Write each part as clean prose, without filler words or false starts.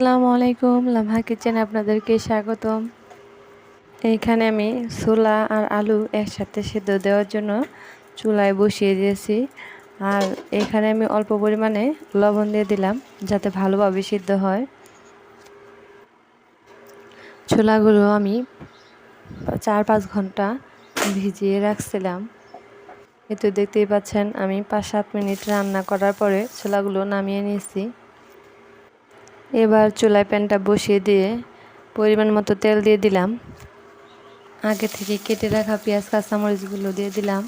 আসসালামু আলাইকুম, লামহা কিচেনে আপনাদেরকে স্বাগতম। এইখানে আমি ছোলা আর আলু একসাথে সিদ্ধ দেওয়ার জন্য চুলায় বসিয়ে দিয়েছি। আর এখানে আমি অল্প পরিমাণে লবণ দিয়ে দিলাম যাতে ভালোভাবে সিদ্ধ হয়। ছোলাগুলো আমি 4-5 ঘন্টা ভিজিয়ে রাখছিলাম। এতে দেখতেই পাচ্ছেন আমি 5-7 মিনিট রান্না করার পরে ছোলাগুলো নামিয়ে নিয়েছি। এবার চুলায় প্যানটা বসিয়ে দিয়ে পরিমাণ মতো তেল দিয়ে দিলাম। আগে থেকে কেটে রাখা পেঁয়াজ কাঁচামরিচগুলো দিয়ে দিলাম।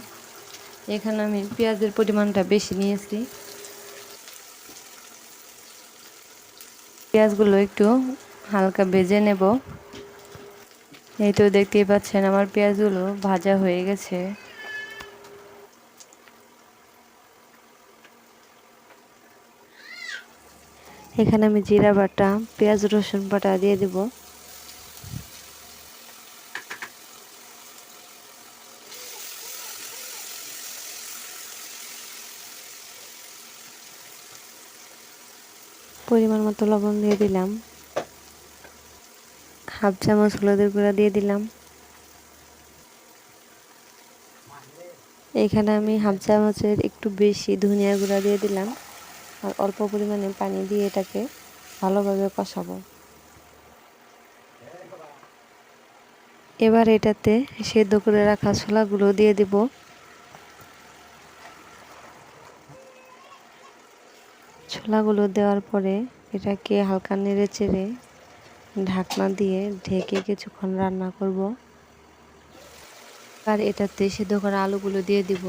এখানে আমি পেঁয়াজের পরিমাণটা বেশি নিয়েছি। পেঁয়াজগুলো একটু হালকা ভেজে নেব। এই তো দেখতেই পাচ্ছেন আমার পেঁয়াজগুলো ভাজা হয়ে গেছে। এখানে আমি জিরা বাটা, পেঁয়াজ রসুন বাটা দিয়ে দেব। পরিমাণ মতো লবণ দিয়ে দিলাম। হাফ চামচ হলুদের গুঁড়া দিয়ে দিলাম। এখানে আমি হাফ চামচের একটু বেশি ধনিয়া গুঁড়া দিয়ে দিলাম। আর অল্প পরিমাণে পানি দিয়ে এটাকে ভালোভাবে কষাবো। এবার এটাতে সেদ্ধ করে রাখা ছোলাগুলো দিয়ে দিব। ছোলাগুলো দেওয়ার পরে এটাকে হালকা নেড়ে চেড়ে ঢাকনা দিয়ে ঢেকে কিছুক্ষণ রান্না করব। আর এটাতে সেদ্ধ করা আলুগুলো দিয়ে দিব।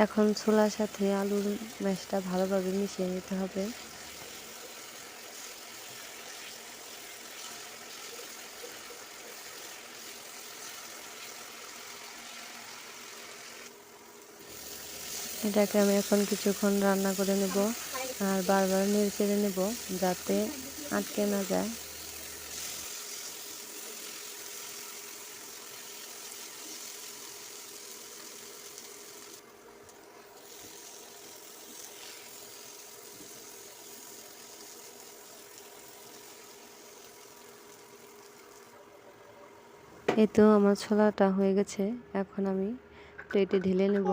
এখন ছোলার সাথে আলুর ম্যাশটা ভালোভাবে মিশিয়ে নিতে হবে। এটাকে আমি এখন কিছুক্ষণ রান্না করে নেব আর বারবার নেড়ে চেড়ে নেব যাতে আটকে না যায়। এই তো আমার ছোলাটা হয়ে গেছে। এখন আমি প্লেটে ঢেলে নেব।